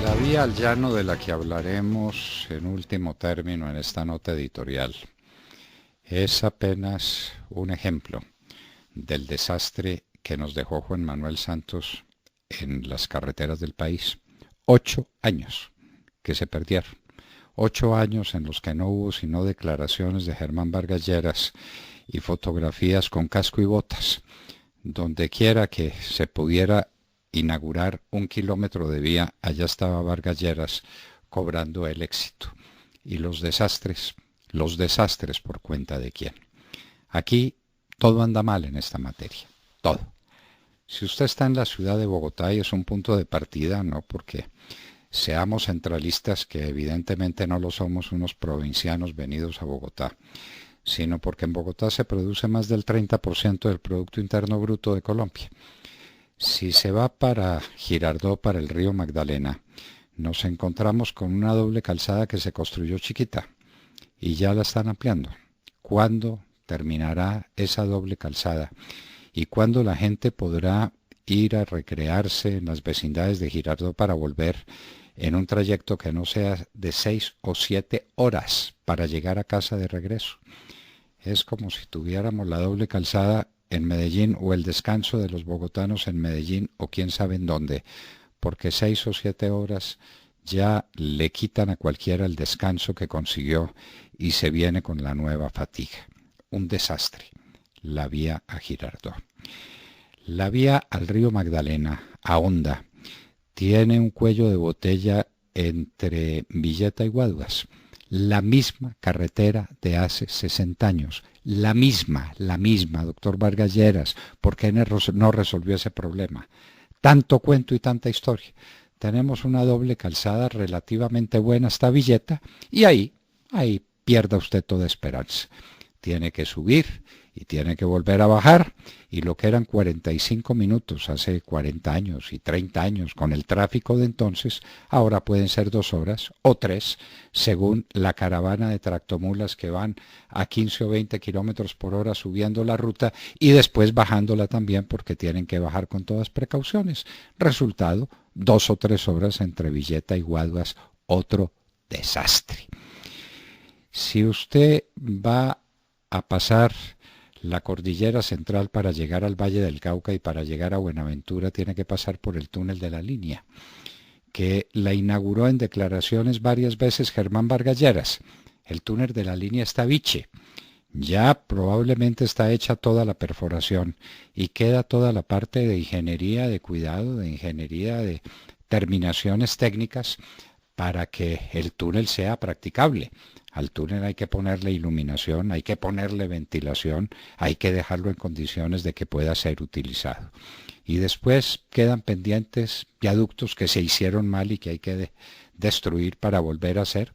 La vía al llano de la que hablaremos en último término en esta nota editorial es apenas un ejemplo del desastre que nos dejó Juan Manuel Santos en las carreteras del país. 8 años que se perdieron. 8 años en los que no hubo sino declaraciones de Germán Vargas Lleras y fotografías con casco y botas. Donde quiera que se pudiera inaugurar 1 kilómetro de vía, allá estaba Vargas Lleras cobrando el éxito. Y los desastres por cuenta de quién. Aquí todo anda mal en esta materia, todo. Si usted está en la ciudad de Bogotá y es un punto de partida, no porque seamos centralistas, que evidentemente no lo somos unos provincianos venidos a Bogotá, sino porque en Bogotá se produce más del 30% del Producto Interno Bruto de Colombia. Si se va para Girardot, para el río Magdalena, nos encontramos con una doble calzada que se construyó chiquita y ya la están ampliando. ¿Cuándo terminará esa doble calzada? ¿Y cuándo la gente podrá ir a recrearse en las vecindades de Girardot para volver en un trayecto que no sea de 6 o 7 horas para llegar a casa de regreso? Es como si tuviéramos la doble calzada en Medellín o el descanso de los bogotanos en Medellín o quién sabe en dónde, porque 6 o 7 horas ya le quitan a cualquiera el descanso que consiguió y se viene con la nueva fatiga. Un desastre. La vía a Girardot. La vía al río Magdalena, a Honda, tiene un cuello de botella entre Villeta y Guaduas. La misma carretera de hace 60 años. La misma, doctor Vargas Lleras. ¿Por qué no resolvió ese problema? Tanto cuento y tanta historia. Tenemos una doble calzada relativamente buena hasta Villeta y ahí pierda usted toda esperanza. Tiene que subir y tiene que volver a bajar, y lo que eran 45 minutos hace 40 años y 30 años con el tráfico de entonces, ahora pueden ser 2 horas o 3, según la caravana de tractomulas que van a 15 o 20 kilómetros por hora subiendo la ruta y después bajándola también porque tienen que bajar con todas precauciones. Resultado, 2 o 3 horas entre Villeta y Guaduas, otro desastre. Si usted va a pasar la cordillera central para llegar al Valle del Cauca y para llegar a Buenaventura, tiene que pasar por el túnel de la línea, que la inauguró en declaraciones varias veces Germán Vargas Lleras. El túnel de la línea está biche. Ya probablemente está hecha toda la perforación y queda toda la parte de ingeniería de cuidado, de ingeniería de terminaciones técnicas para que el túnel sea practicable. Al túnel hay que ponerle iluminación, hay que ponerle ventilación, hay que dejarlo en condiciones de que pueda ser utilizado. Y después quedan pendientes viaductos que se hicieron mal y que hay que destruir para volver a hacer,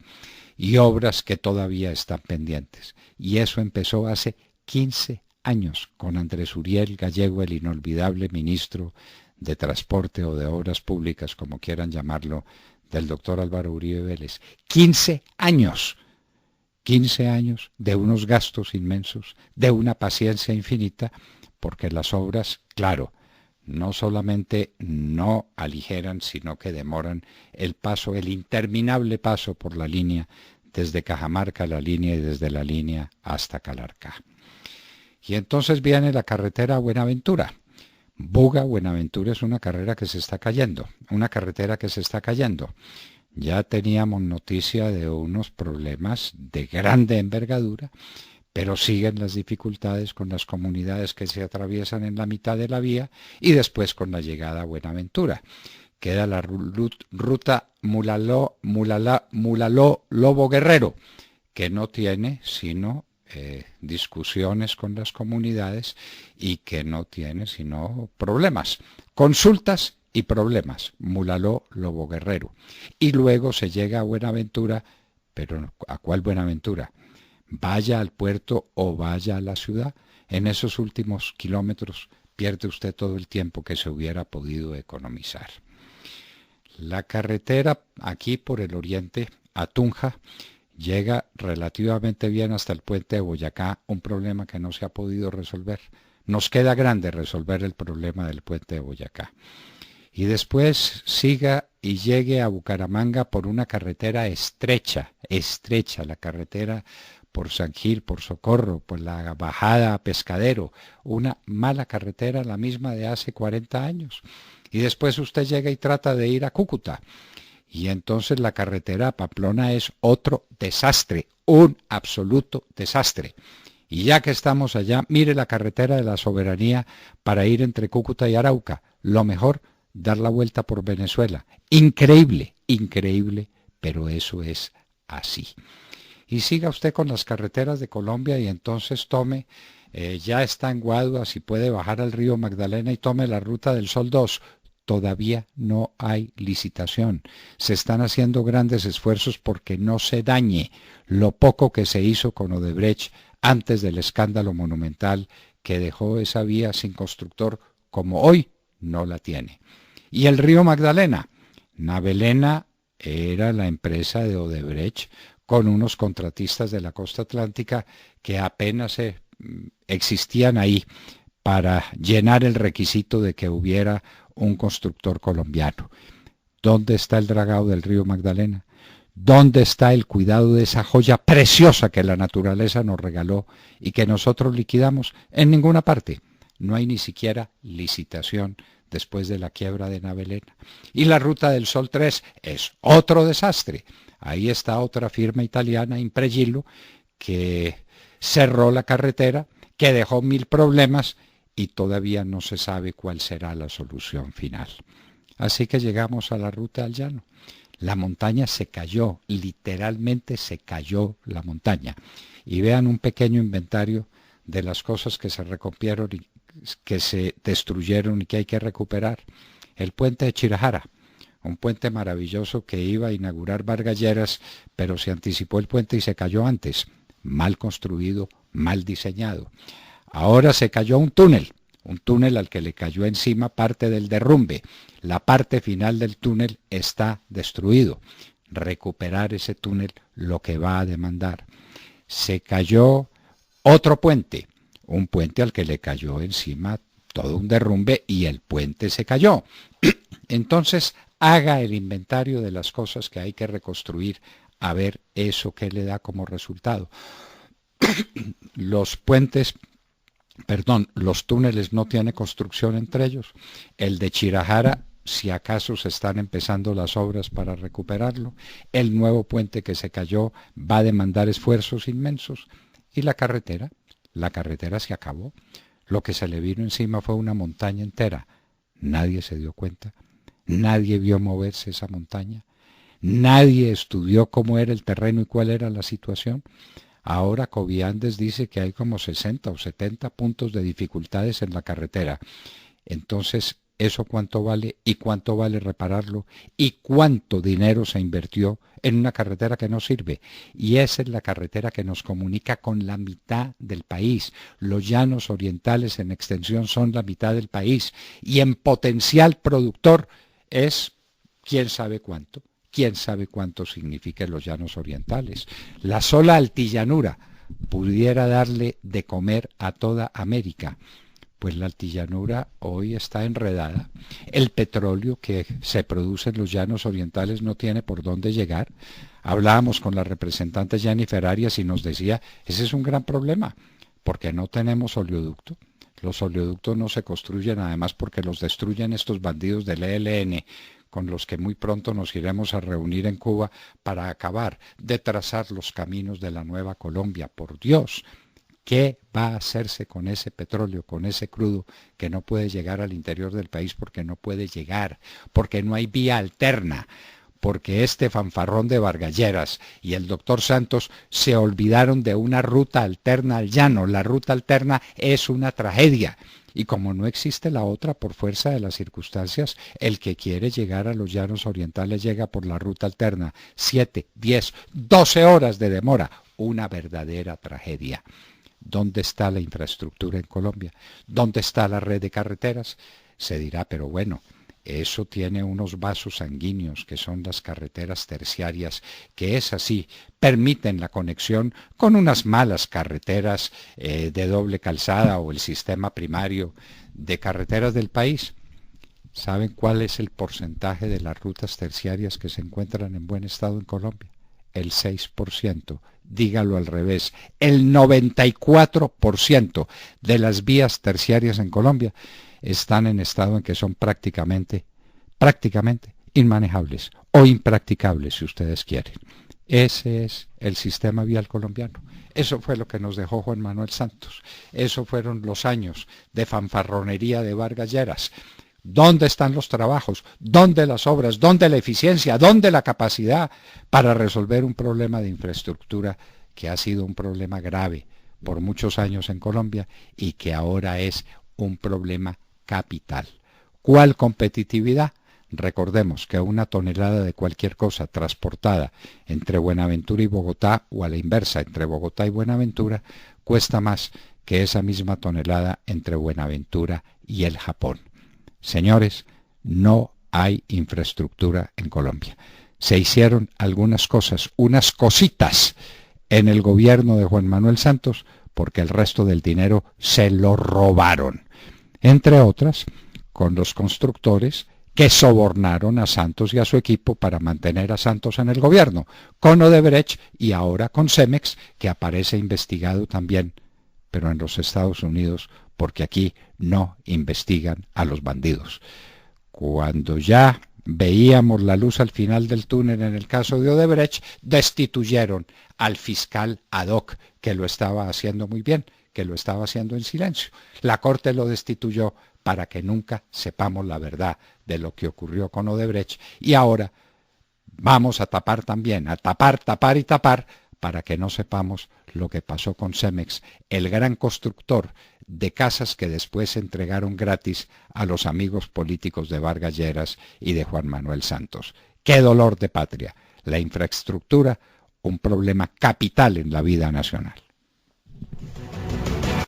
y obras que todavía están pendientes. Y eso empezó hace 15 años con Andrés Uriel Gallego, el inolvidable ministro de Transporte o de Obras Públicas, como quieran llamarlo, del doctor Álvaro Uribe Vélez. 15 años. 15 años de unos gastos inmensos, de una paciencia infinita, porque las obras, claro, no solamente no aligeran, sino que demoran el paso, el interminable paso por la línea, desde Cajamarca a la línea y desde la línea hasta Calarcá. Y entonces viene la carretera a Buenaventura. Buga-Buenaventura es una carretera que se está cayendo. Ya teníamos noticia de unos problemas de grande envergadura, pero siguen las dificultades con las comunidades que se atraviesan en la mitad de la vía y después con la llegada a Buenaventura. Queda la ruta Mulaló-Lobo Guerrero, que no tiene sino discusiones con las comunidades y que no tiene sino problemas, consultas y problemas. Mulaló-Lobo Guerrero. Y luego se llega a Buenaventura, pero ¿a cuál Buenaventura? Vaya al puerto o vaya a la ciudad, en esos últimos kilómetros pierde usted todo el tiempo que se hubiera podido economizar. La carretera aquí por el oriente a Tunja llega relativamente bien hasta el puente de Boyacá, un problema que no se ha podido resolver. Nos queda grande resolver el problema del puente de Boyacá. y después siga y llegue a Bucaramanga por una carretera estrecha, estrecha, la carretera por San Gil, por Socorro, por la bajada a Pescadero, una mala carretera, la misma de hace 40 años. Y después usted llega y trata de ir a Cúcuta, y entonces la carretera a Pamplona es otro desastre, un absoluto desastre. Y ya que estamos allá, mire la carretera de la Soberanía para ir entre Cúcuta y Arauca. Lo mejor, dar la vuelta por Venezuela. Increíble, increíble, pero eso es así. Y siga usted con las carreteras de Colombia y entonces tome, ya está en Guaduas y puede bajar al río Magdalena y tome la Ruta del Sol 2. Todavía no hay licitación. Se están haciendo grandes esfuerzos porque no se dañe lo poco que se hizo con Odebrecht antes del escándalo monumental que dejó esa vía sin constructor como hoy no la tiene. Y el río Magdalena. Navelena era la empresa de Odebrecht con unos contratistas de la costa atlántica que apenas existían ahí para llenar el requisito de que hubiera un constructor colombiano. ¿Dónde está el dragado del río Magdalena? ¿Dónde está el cuidado de esa joya preciosa que la naturaleza nos regaló y que nosotros liquidamos? En ninguna parte. No hay ni siquiera licitación después de la quiebra de Navelena. Y la Ruta del Sol 3 es otro desastre. Ahí está otra firma italiana, Impregilo, que cerró la carretera, que dejó 1000 problemas y todavía no se sabe cuál será la solución final. Así que llegamos a la Ruta al Llano. La montaña se cayó, literalmente se cayó la montaña. Y vean un pequeño inventario de las cosas que se rompieron y que se destruyeron y que hay que recuperar. El puente de Chirajara, un puente maravilloso que iba a inaugurar Vargas Lleras, pero se anticipó el puente y se cayó antes. Mal construido, mal diseñado. Ahora se cayó un túnel al que le cayó encima parte del derrumbe. La parte final del túnel está destruido. Recuperar ese túnel lo que va a demandar. Se cayó otro puente, un puente al que le cayó encima todo un derrumbe y el puente se cayó. Entonces haga el inventario de las cosas que hay que reconstruir, a ver eso que le da como resultado. Los túneles no tienen construcción entre ellos. El de Chirajara, si acaso se están empezando las obras para recuperarlo. El nuevo puente que se cayó va a demandar esfuerzos inmensos. Y la carretera se acabó. Lo que se le vino encima fue una montaña entera. Nadie se dio cuenta. Nadie vio moverse esa montaña. Nadie estudió cómo era el terreno y cuál era la situación. Ahora Coviandes dice que hay como 60 o 70 puntos de dificultades en la carretera. Entonces, ¿eso cuánto vale? ¿Y cuánto vale repararlo? ¿Y cuánto dinero se invirtió en una carretera que no sirve? Y esa es la carretera que nos comunica con la mitad del país. Los llanos orientales en extensión son la mitad del país. Y en potencial productor es quién sabe cuánto. ¿Quién sabe cuánto significan los llanos orientales? La sola altillanura pudiera darle de comer a toda América. Pues la altillanura hoy está enredada. El petróleo que se produce en los llanos orientales no tiene por dónde llegar. Hablábamos con la representante Jennifer Arias y nos decía, ese es un gran problema, porque no tenemos oleoducto. Los oleoductos no se construyen además porque los destruyen estos bandidos del ELN, con los que muy pronto nos iremos a reunir en Cuba para acabar de trazar los caminos de la nueva Colombia. Por Dios, ¿qué va a hacerse con ese petróleo, con ese crudo que no puede llegar al interior del país porque no puede llegar, porque no hay vía alterna? Porque este fanfarrón de Vargas Lleras y el doctor Santos se olvidaron de una ruta alterna al llano. La ruta alterna es una tragedia. Y como no existe la otra por fuerza de las circunstancias, el que quiere llegar a los llanos orientales llega por la ruta alterna. 7, 10, 12 horas de demora. Una verdadera tragedia. ¿Dónde está la infraestructura en Colombia? ¿Dónde está la red de carreteras? Se dirá, pero bueno, eso tiene unos vasos sanguíneos que son las carreteras terciarias, que es así, permiten la conexión con unas malas carreteras de doble calzada o el sistema primario de carreteras del país. ¿Saben cuál es el porcentaje de las rutas terciarias que se encuentran en buen estado en Colombia? El 6%. Dígalo al revés. El 94% de las vías terciarias en Colombia están en estado en que son prácticamente inmanejables o impracticables, si ustedes quieren. Ese es el sistema vial colombiano. Eso fue lo que nos dejó Juan Manuel Santos. Eso fueron los años de fanfarronería de Vargas Lleras. ¿Dónde están los trabajos? ¿Dónde las obras? ¿Dónde la eficiencia? ¿Dónde la capacidad para resolver un problema de infraestructura que ha sido un problema grave por muchos años en Colombia y que ahora es un problema capital? ¿Cuál competitividad? Recordemos que una tonelada de cualquier cosa transportada entre Buenaventura y Bogotá, o a la inversa, entre Bogotá y Buenaventura, cuesta más que esa misma tonelada entre Buenaventura y el Japón. Señores, no hay infraestructura en Colombia. Se hicieron algunas cosas, unas cositas en el gobierno de Juan Manuel Santos, porque el resto del dinero se lo robaron. Entre otras, con los constructores que sobornaron a Santos y a su equipo para mantener a Santos en el gobierno, con Odebrecht y ahora con Cemex, que aparece investigado también, pero en los Estados Unidos, porque aquí no investigan a los bandidos. Cuando ya veíamos la luz al final del túnel en el caso de Odebrecht, destituyeron al fiscal ad hoc, que lo estaba haciendo muy bien, que lo estaba haciendo en silencio. La Corte lo destituyó para que nunca sepamos la verdad de lo que ocurrió con Odebrecht, y ahora vamos a tapar también, a tapar y tapar, para que no sepamos lo que pasó con Cemex, el gran constructor de casas que después se entregaron gratis a los amigos políticos de Vargas Lleras y de Juan Manuel Santos. ¡Qué dolor de patria! La infraestructura, un problema capital en la vida nacional.